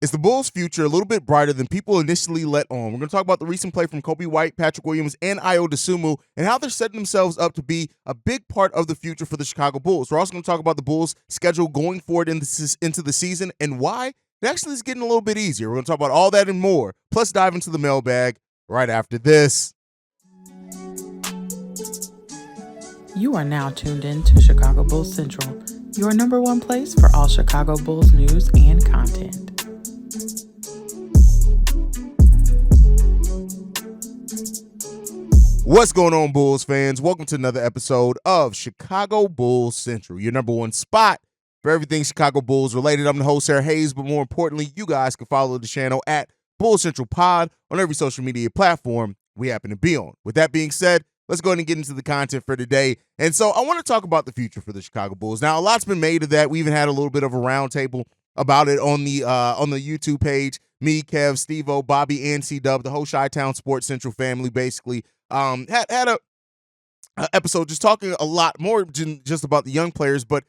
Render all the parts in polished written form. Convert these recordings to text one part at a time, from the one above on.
Is the Bulls' future a little bit brighter than people initially let on? We're going to talk about the recent play from Coby White, Patrick Williams, and Ayo Dosunmu, and how they're setting themselves up to be a big part of the future for the Chicago Bulls. We're also going to talk about the Bulls' schedule going forward into the season and why it actually is getting a little bit easier. We're going to talk about all that and more, plus dive into the mailbag right after this. You are now tuned in to Chicago Bulls Central, your number one place for all Chicago Bulls news and content. What's going on, Bulls fans? Welcome to another episode of Chicago Bulls Central, your number one spot for everything Chicago Bulls related. I'm the host, Haize, but more importantly, you guys can follow the channel at Bulls Central Pod on every social media platform we happen to be on. With that being said, let's go ahead and get into the content for today. And so I want to talk about the future for the Chicago Bulls. Now, a lot's been made of that. We even had a little bit of a roundtable about it on the YouTube page. Me, Kev, Steve-O, Bobby, and C-Dub, the whole Chi-Town Sports Central family, basically had a episode just talking a lot more than just about the young players. But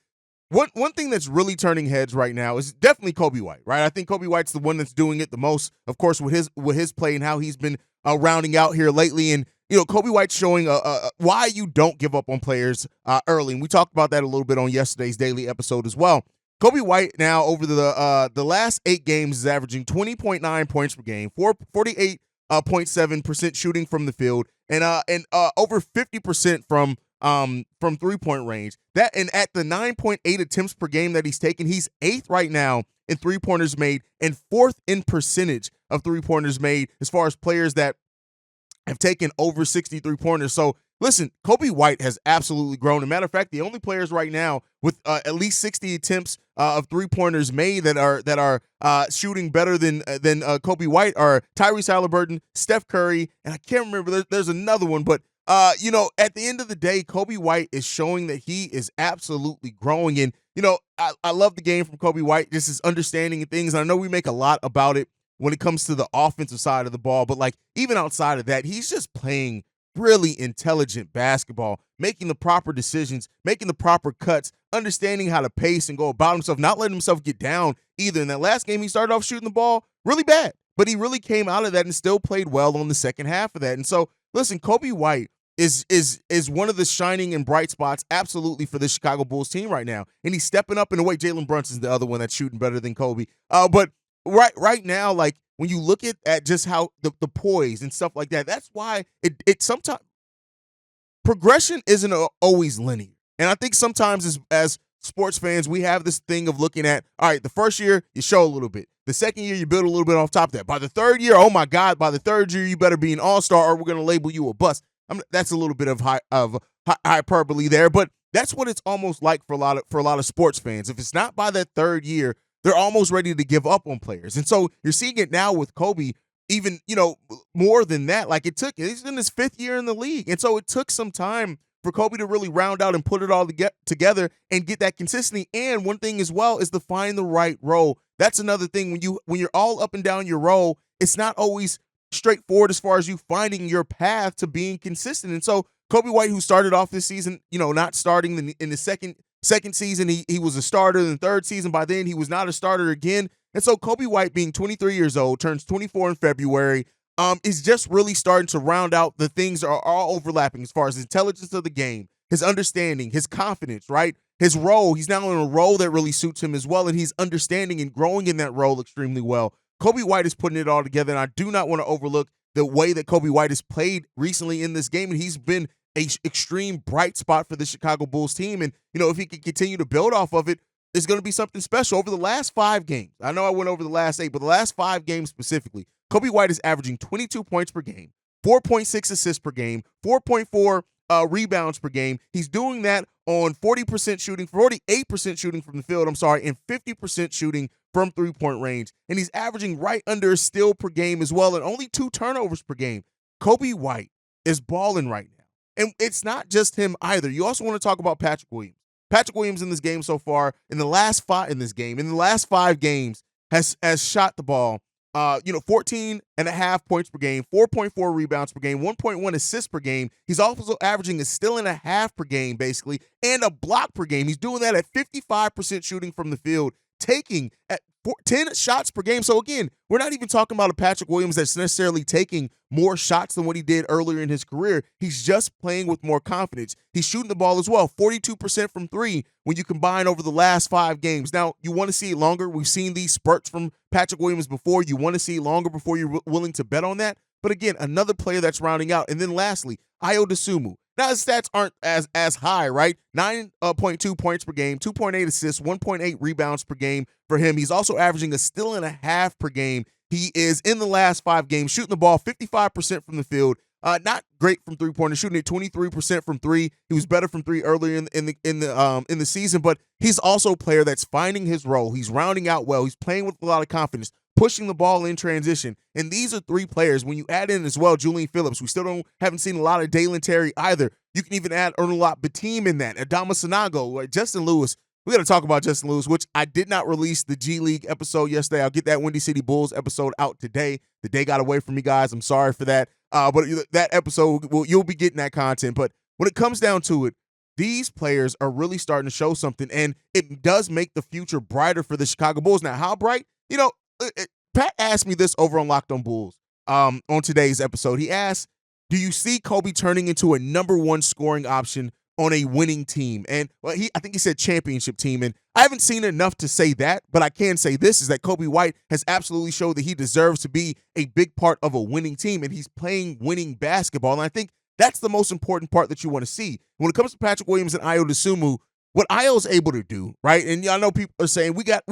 one thing that's really turning heads right now is definitely Coby White, right? I think Coby White's the one that's doing it the most, of course, with his play and how he's been rounding out here lately. And you know, Coby White's showing why you don't give up on players early, and we talked about that a little bit on yesterday's daily episode as well. Coby White now over the last 8 games is averaging 20.9 points per game, 48.7% shooting from the field, and over 50% from 3-point range. That and at the 9.8 attempts per game that he's taken, he's 8th right now in 3-pointers made and 4th in percentage of 3-pointers made as far as players that have taken over 60 3-pointers. So listen, Coby White has absolutely grown. As a matter of fact, the only players right now with at least 60 attempts of 3-pointers made that are shooting better than Coby White are Tyrese Halliburton, Steph Curry, and I can't remember. There's another one, but you know, at the end of the day, Coby White is showing that he is absolutely growing. And you know, I love the game from Coby White, just his understanding of things. And I know we make a lot about it when it comes to the offensive side of the ball, but like even outside of that, he's just playing really intelligent basketball, making the proper decisions, making the proper cuts, understanding how to pace and go about himself, not letting himself get down either. In that last game, he started off shooting the ball really bad, but he really came out of that and still played well on the second half of that. And so, listen, Coby White is one of the shining and bright spots absolutely for the Chicago Bulls team right now. And he's stepping up in a way. Jalen Brunson's the other one that's shooting better than Coby. But right now, like when you look at just how the poise and stuff like that, that's why it sometimes progression isn't always linear. And I think sometimes as sports fans, we have this thing of looking at, all right, the first year you show a little bit. The second year you build a little bit off top of that. By the third year, oh my God, by the third year you better be an all-star or we're going to label you a bust. That's a little bit of hyperbole there, but that's what it's almost like for a lot of sports fans. If it's not by that third year, they're almost ready to give up on players. And so you're seeing it now with Coby, even, you know, more than that. Like he's in his 5th year in the league. And so it took some time for Coby to really round out and put it all together and get that consistency. And one thing as well is to find the right role. That's another thing. When you're all up and down your role, it's not always straightforward as far as you finding your path to being consistent. And so Coby White, who started off this season, you know, not starting in the second season, he was a starter. In the third season, by then he was not a starter again. And so Coby White, being 23 years old, turns 24 in February, is just really starting to round out the things are all overlapping as far as his intelligence of the game, his understanding, his confidence, right? His role. He's now in a role that really suits him as well, and he's understanding and growing in that role extremely well. Coby White is putting it all together, and I do not want to overlook the way that Coby White has played recently in this game, and he's been an extreme bright spot for the Chicago Bulls team. And, you know, if he can continue to build off of it, it's going to be something special. Over the last 5 games, I know I went over the last 8, but the last 5 games specifically, Coby White is averaging 22 points per game, 4.6 assists per game, 4.4 rebounds per game. He's doing that on 48% shooting from the field, and 50% shooting from 3-point range. And he's averaging right under a steal per game as well, and only 2 turnovers per game. Coby White is balling right now. And it's not just him either. You also want to talk about Patrick Williams. Patrick Williams in this game so far, in the last 5 games, has shot the ball 14.5 points per game, 4.4 rebounds per game, 1.1 assists per game. He's also averaging a steal and a half per game, basically, and a block per game. He's doing that at 55% shooting from the field, taking at 10 shots per game. So again, we're not even talking about a Patrick Williams that's necessarily taking more shots than what he did earlier in his career. He's just playing with more confidence. He's shooting the ball as well, 42% from three when you combine over the last 5 games. Now, you want to see it longer. We've seen these spurts from Patrick Williams before. You want to see it longer before you're willing to bet on that. But again, another player that's rounding out. And then lastly, Ayo Dosunmu. Now, his stats aren't as high, right? 9.2 points per game, 2.8 assists, 1.8 rebounds per game for him. He's also averaging a steal and a half per game. He is, in the last 5 games, shooting the ball 55% from the field. Not great from three-pointers, shooting at 23% from three. He was better from three earlier in the season, but he's also a player that's finding his role. He's rounding out well. He's playing with a lot of confidence, pushing the ball in transition. And these are 3 players. When you add in as well Julian Phillips, we still haven't seen a lot of Dalen Terry either. You can even add Ernalot Bateem in that, Adama Sanago, Justin Lewis. We got to talk about Justin Lewis, which I did not release the G League episode yesterday. I'll get that Windy City Bulls episode out today. The day got away from me, guys. I'm sorry for that. But that episode, you'll be getting that content. But when it comes down to it, these players are really starting to show something, and it does make the future brighter for the Chicago Bulls. Now, how bright? Pat asked me this over on Locked on Bulls on today's episode. He asked, do you see Coby turning into a number 1 scoring option on a winning team? And I think he said championship team. And I haven't seen enough to say that, but I can say this is that Coby White has absolutely showed that he deserves to be a big part of a winning team, and he's playing winning basketball. And I think that's the most important part that you want to see. When it comes to Patrick Williams and Ayo Dosunmu, what Ayo's able to do, right? And I know people are saying we got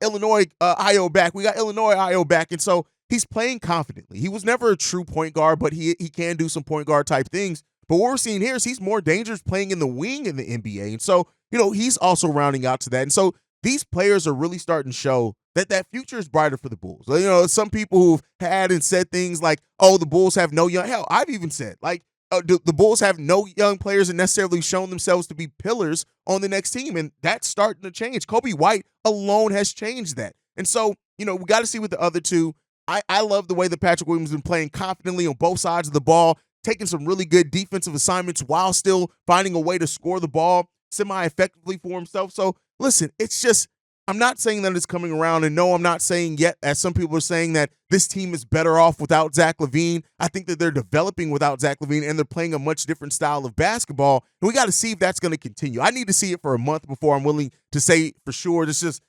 Illinois Ayo back. We got Illinois Ayo back. And so he's playing confidently. He was never a true point guard, but he can do some point guard type things. But what we're seeing here is he's more dangerous playing in the wing in the NBA. And so, he's also rounding out to that. And so these players are really starting to show that future is brighter for the Bulls. Some people who've had and said things like, oh, the Bulls have no young. Hell, I've even said, the Bulls have no young players and necessarily shown themselves to be pillars on the next team. And that's starting to change. Coby White alone has changed that. And so, we got to see with the other two. I love the way that Patrick Williams has been playing confidently on both sides of the ball, taking some really good defensive assignments while still finding a way to score the ball semi-effectively for himself. So, listen, it's just, I'm not saying that it's coming around, and no, I'm not saying yet, as some people are saying, that this team is better off without Zach LaVine. I think that they're developing without Zach LaVine, and they're playing a much different style of basketball, and we got to see if that's going to continue. I need to see it for a month before I'm willing to say for sure. It's just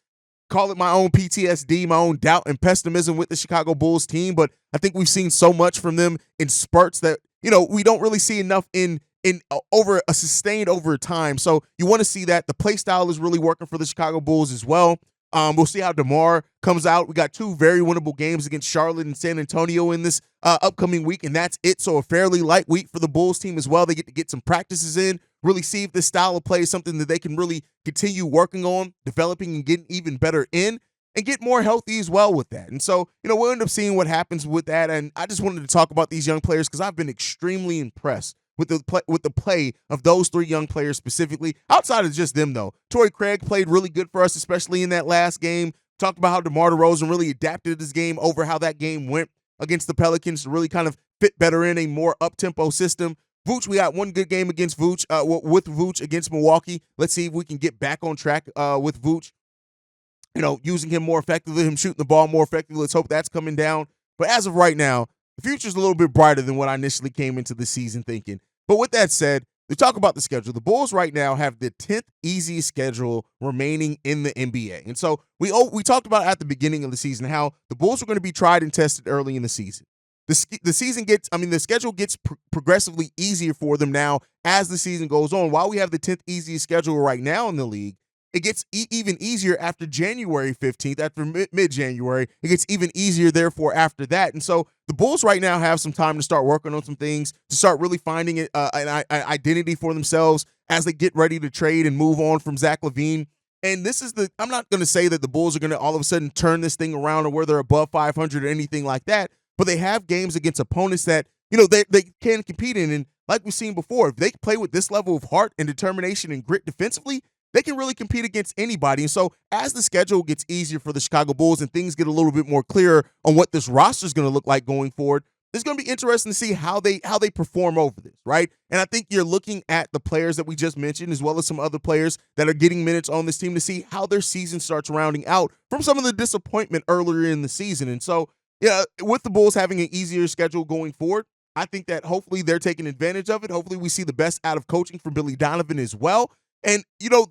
call it my own PTSD, my own doubt and pessimism with the Chicago Bulls team, but I think we've seen so much from them in spurts that, we don't really see enough in over a sustained over time. So you want to see that. The play style is really working for the Chicago Bulls as well. We'll see how DeMar comes out. We got 2 very winnable games against Charlotte and San Antonio in this upcoming week, and that's it. So a fairly light week for the Bulls team as well. They get to get some practices in, really see if this style of play is something that they can really continue working on, developing and getting even better in, and get more healthy as well with that. And so, we'll end up seeing what happens with that. And I just wanted to talk about these young players because I've been extremely impressed with the play of those 3 young players specifically. Outside of just them, though, Torrey Craig played really good for us, especially in that last game. Talked about how DeMar DeRozan really adapted his game over how that game went against the Pelicans to really kind of fit better in a more up-tempo system. Vooch, we got one good game against Vooch, with Vooch against Milwaukee. Let's see if we can get back on track with Vooch. Using him more effectively, him shooting the ball more effectively. Let's hope that's coming down. But as of right now, the future's a little bit brighter than what I initially came into the season thinking. But with that said, to talk about the schedule, the Bulls right now have the 10th easiest schedule remaining in the NBA. And so we talked about at the beginning of the season how the Bulls were going to be tried and tested early in the season. The schedule gets progressively easier for them now as the season goes on. While we have the 10th easiest schedule right now in the league, it gets even easier after January 15th, after mid-January. It gets even easier, therefore, after that. And so the Bulls right now have some time to start working on some things, to start really finding an identity for themselves as they get ready to trade and move on from Zach LaVine. And I'm not going to say that the Bulls are going to all of a sudden turn this thing around or where they're above 500 or anything like that, but they have games against opponents that, they can compete in. And like we've seen before, if they play with this level of heart and determination and grit defensively, they can really compete against anybody. And so as the schedule gets easier for the Chicago Bulls and things get a little bit more clear on what this roster is going to look like going forward, it's going to be interesting to see how they perform over this, right? And I think you're looking at the players that we just mentioned, as well as some other players that are getting minutes on this team to see how their season starts rounding out from some of the disappointment earlier in the season. And so, yeah, with the Bulls having an easier schedule going forward, I think that hopefully they're taking advantage of it. Hopefully we see the best out of coaching from Billy Donovan as well. And,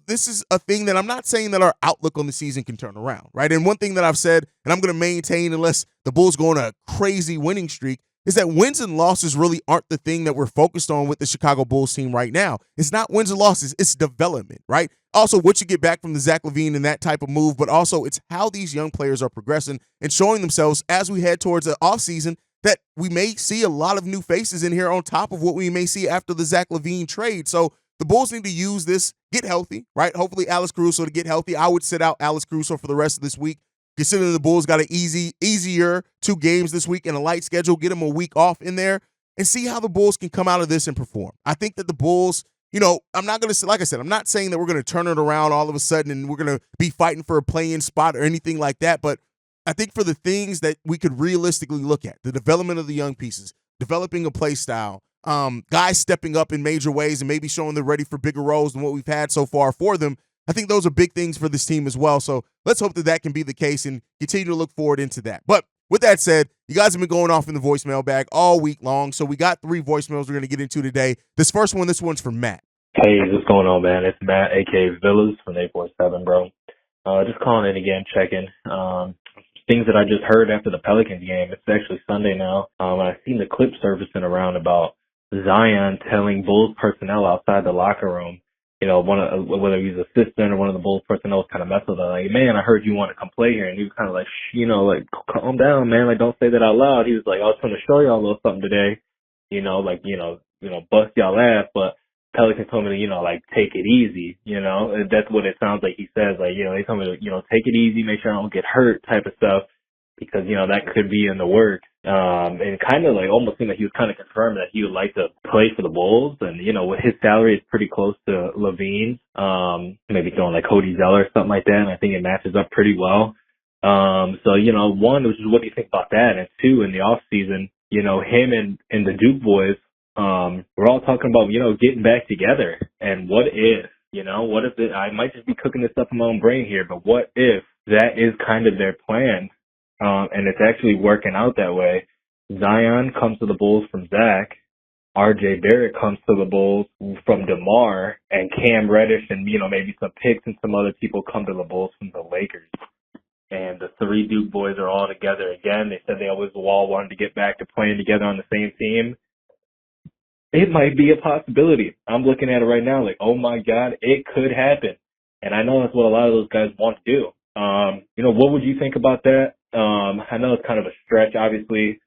this is a thing that I'm not saying that our outlook on the season can turn around, right? And one thing that I've said, and I'm going to maintain unless the Bulls go on a crazy winning streak, is that wins and losses really aren't the thing that we're focused on with the Chicago Bulls team right now. It's not wins and losses, it's development, right? Also, what you get back from the Zach LaVine and that type of move, but also it's how these young players are progressing and showing themselves as we head towards the offseason that we may see a lot of new faces in here on top of what we may see after the Zach LaVine trade. So the Bulls need to use this, get healthy, right? Hopefully Alex Caruso to get healthy. I would sit out Alex Caruso for the rest of this week. Considering the Bulls got an easier 2 games this week and a light schedule, get them a week off in there and see how the Bulls can come out of this and perform. I think that the Bulls, I'm not going to, like I said, I'm not saying that we're going to turn it around all of a sudden and we're going to be fighting for a play-in spot or anything like that. But I think for the things that we could realistically look at, the development of the young pieces, developing a play style, guys stepping up in major ways and maybe showing they're ready for bigger roles than what we've had so far for them. I think those are big things for this team as well. So let's hope that can be the case and continue to look forward into that. But with that said, you guys have been going off in the voicemail bag all week long. So we got 3 voicemails we're going to get into today. This one's from Matt. Hey, what's going on, man? It's Matt, a.k.a. Villas from 847, bro. Just calling in again, checking. Things that I just heard after the Pelicans game. It's actually Sunday now. I've seen the clip surfacing around about Zion telling Bulls personnel outside the locker room, whether he's assistant or one of the Bulls personnel was kind of messing with him. Like, man, I heard you want to come play here. And he was kind of like, calm down, man. Like, don't say that out loud. He was like, I was trying to show y'all a little something today, bust y'all ass. But Pelicans told me to, take it easy, and that's what it sounds like he says. Like, they told me to, take it easy, make sure I don't get hurt type of stuff because, that could be in the works. And kind of almost seemed like he was kind of confirming that he would like to play for the Bulls. And, with his salary, it's pretty close to LaVine's, maybe throwing Cody Zeller or something like that. And I think it matches up pretty well. So, one, which is what do you think about that? And 2, in the off season, him and the Duke boys, we're all talking about, getting back together. And what if, I might just be cooking this up in my own brain here, but what if that is kind of their plan? And it's actually working out that way. Zion comes to the Bulls from Zach. RJ Barrett comes to the Bulls from DeMar, and Cam Reddish and, maybe some picks and some other people come to the Bulls from the Lakers. And the 3 Duke boys are all together again. They said they always all wanted to get back to playing together on the same team. It might be a possibility. I'm looking at it right now like, oh my God, it could happen. And I know that's what a lot of those guys want to do. What would you think about that? I know it's kind of a stretch, obviously,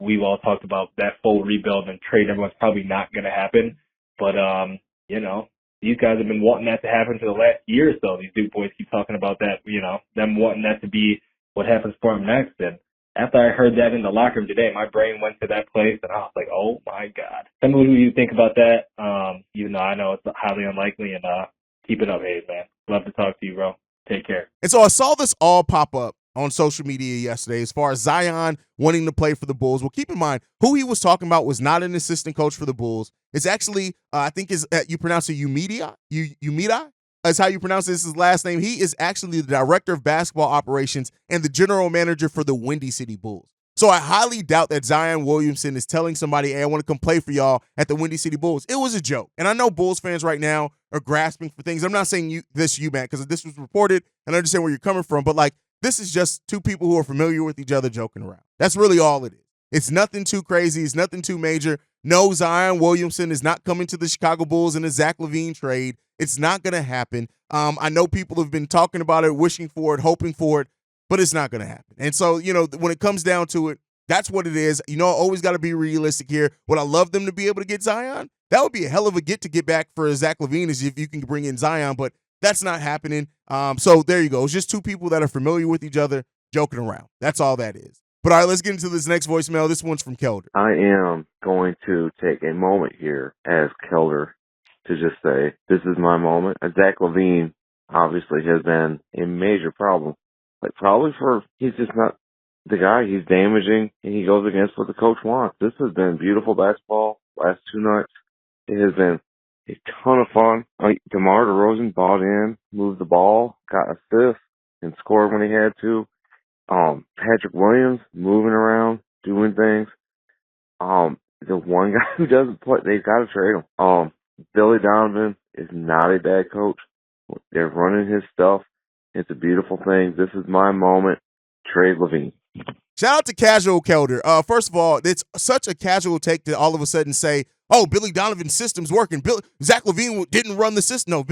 we've all talked about that full rebuild and trade. Everyone's probably not going to happen. But, these guys have been wanting that to happen for the last year or so. These Duke boys keep talking about that, them wanting that to be what happens for them next. And after I heard that in the locker room today, my brain went to that place and I was like, oh my God. Tell me what you think about that. Even though I know it's highly unlikely, and, keep it up, Haize, man. Love to talk to you, bro. Take care. And so I saw this all pop up on social media yesterday as far as Zion wanting to play for the Bulls. Well, keep in mind, who he was talking about was not an assistant coach for the Bulls. It's actually, I think you pronounce it Umida? Umida? That's how you pronounce his last name. He is actually the director of basketball operations and the general manager for the Windy City Bulls. So I highly doubt that Zion Williamson is telling somebody, hey, I want to come play for y'all at the Windy City Bulls. It was a joke. And I know Bulls fans right now are grasping for things. I'm not saying you, man, because this was reported and I understand where you're coming from. But this is just 2 people who are familiar with each other joking around. That's really all it is. It's nothing too crazy. It's nothing too major. No, Zion Williamson is not coming to the Chicago Bulls in a Zach LaVine trade. It's not going to happen. I know people have been talking about it, wishing for it, hoping for it, but it's not going to happen. And so, when it comes down to it, that's what it is. Always got to be realistic here. Would I love them to be able to get Zion? That would be a hell of a get back for Zach LaVine, is if you can bring in Zion, but that's not happening. So there you go. It's just 2 people that are familiar with each other joking around. That's all that is. But all right, let's get into this next voicemail. This one's from Kelder. I am going to take a moment here as Kelder to just say, this is my moment. Zach LaVine obviously has been a major problem. Probably he's just not the guy. He's damaging, and he goes against what the coach wants. This has been beautiful basketball last 2 nights. It has been a ton of fun. DeMar DeRozan bought in, moved the ball, got assists, and scored when he had to. Patrick Williams moving around, doing things. The one guy who doesn't play, they've got to trade him. Billy Donovan is not a bad coach. They're running his stuff. It's a beautiful thing. This is my moment. Trade LaVine. Shout out to Casual Kelder. First of all, it's such a casual take to all of a sudden say, oh, Billy Donovan's system's working. Zach LaVine didn't run the system. No,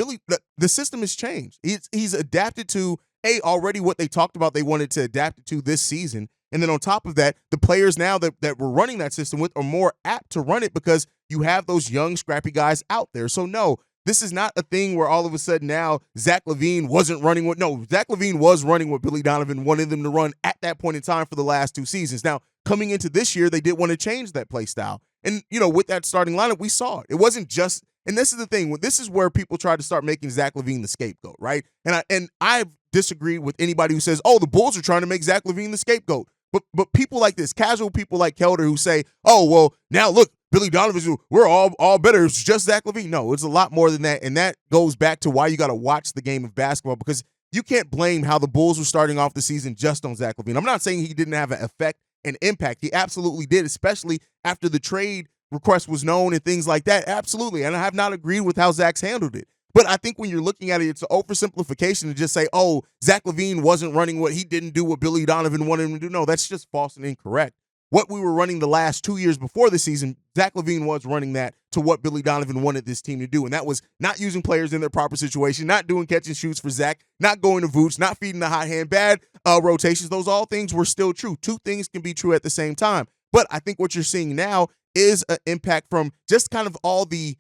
the system has changed. He's adapted to, already what they talked about they wanted to adapt it to this season. And then on top of that, the players now that we're running that system with are more apt to run it because you have those young, scrappy guys out there. So, no, this is not a thing where all of a sudden now Zach LaVine wasn't running what. No, Zach LaVine was running what Billy Donovan wanted them to run at that point in time for the last 2 seasons. Now, coming into this year, they did want to change that play style. And, with that starting lineup, we saw it. It wasn't just – and this is the thing. This is where people try to start making Zach LaVine the scapegoat, right? And I've disagreed with anybody who says, oh, the Bulls are trying to make Zach LaVine the scapegoat. But people like this, casual people like Kelder who say, oh, well, now look, Billy Donovan, we're all better. It's just Zach LaVine. No, it's a lot more than that. And that goes back to why you got to watch the game of basketball, because you can't blame how the Bulls were starting off the season just on Zach LaVine. I'm not saying he didn't have an effect and impact. He absolutely did, especially after the trade request was known and things like that. Absolutely. And I have not agreed with how Zach's handled it. But I think when you're looking at it, it's an oversimplification to just say, oh, Zach LaVine wasn't running what he didn't do what Billy Donovan wanted him to do. No, that's just false and incorrect. What we were running the last 2 years before the season, Zach LaVine was running that to what Billy Donovan wanted this team to do. And that was not using players in their proper situation, not doing catch and shoots for Zach, not going to Vooch, not feeding the hot hand, bad rotations. Those all things were still true. 2 things can be true at the same time. But I think what you're seeing now is an impact from just kind of all the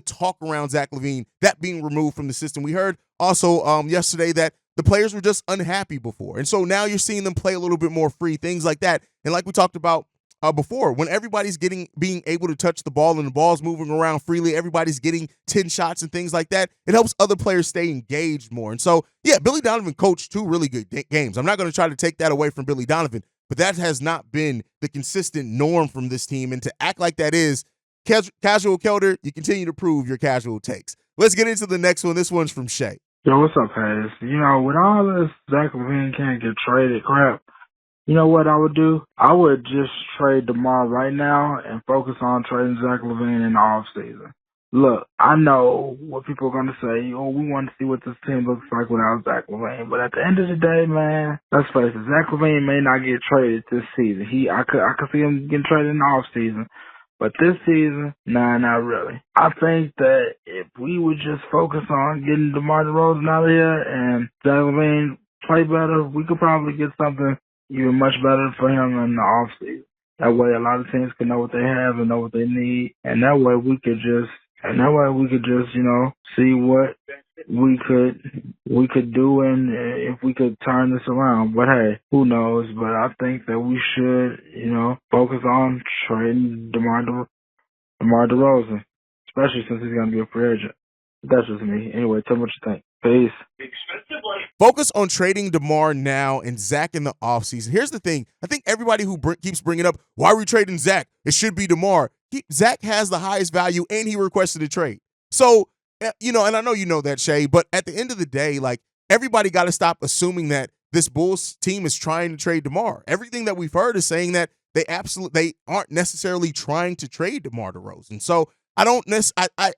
talk around Zach LaVine, that being removed from the system. We heard also yesterday that the players were just unhappy before. And so now you're seeing them play a little bit more free, things like that. And like we talked about before, when everybody's being able to touch the ball and the ball's moving around freely, everybody's getting 10 shots and things like that, it helps other players stay engaged more. And so, yeah, Billy Donovan coached 2 really good games. I'm not going to try to take that away from Billy Donovan, but that has not been the consistent norm from this team. And to act like that is, Casual Kelder, you continue to prove your casual takes. Let's get into the next one. This one's from Shay. Yo, what's up, Haize? With all this Zach LaVine can't get traded crap, you know what I would do? I would just trade DeMar right now and focus on trading Zach LaVine in the offseason. Look, I know what people are going to say. Oh, we want to see what this team looks like without Zach LaVine. But at the end of the day, man, let's face it, Zach LaVine may not get traded this season. I could see him getting traded in the offseason. But this season, nah, not really. I think that if we would just focus on getting DeMar DeRozan out of here and Zach LaVine play better, we could probably get something even much better for him in the offseason. That way a lot of teams can know what they have and know what they need. And that way we could just, see what we could do and if we could turn this around. But hey, who knows? But I think that we should, focus on trading DeMar DeRozan, especially since he's going to be a free agent. That's just me. Anyway, tell me what you think. Peace. Focus on trading DeMar now and Zach in the offseason. Here's the thing. I think everybody who keeps bringing up, why are we trading Zach? It should be DeMar. Zach has the highest value, and he requested a trade. So, and I know you know that, Shay, but at the end of the day, like, everybody got to stop assuming that this Bulls team is trying to trade DeMar. Everything that we've heard is saying that they aren't necessarily trying to trade DeMar DeRozan. So I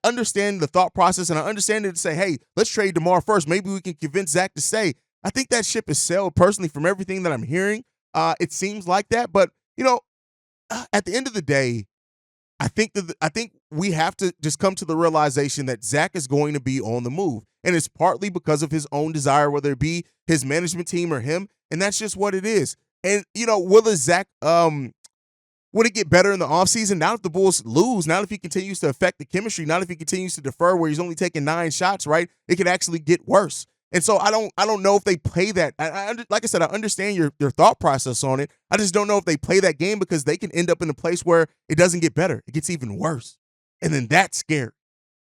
understand the thought process, and I understand it to say, hey, let's trade DeMar first. Maybe we can convince Zach to stay. I think that ship is sailed, personally, from everything that I'm hearing. It seems like that, but at the end of the day, I think we have to just come to the realization that Zach is going to be on the move, and it's partly because of his own desire, whether it be his management team or him, and that's just what it is. And will Zach would it get better in the offseason? Not if the Bulls lose, not if he continues to affect the chemistry, not if he continues to defer where he's only taking 9 shots, right? It could actually get worse. And so I don't know if they play that. Like I said, I understand your thought process on it. I just don't know if they play that game, because they can end up in a place where it doesn't get better. It gets even worse. And then that's scary.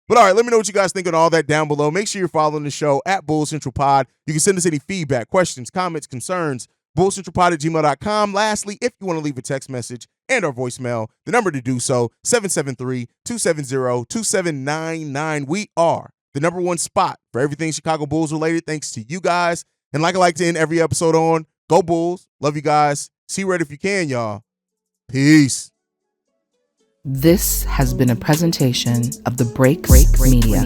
But all right, let me know what you guys think on all that down below. Make sure you're following the show at Bulls Central Pod. You can send us any feedback, questions, comments, concerns, bullcentralpod@gmail.com. Lastly, if you want to leave a text message and our voicemail, the number to do so, 773-270-2799. We are the number one spot for everything Chicago Bulls related, thanks to you guys. And like I like to end every episode on, go Bulls. Love you guys. See red if you can, y'all. Peace. This has been a presentation of the Break Media.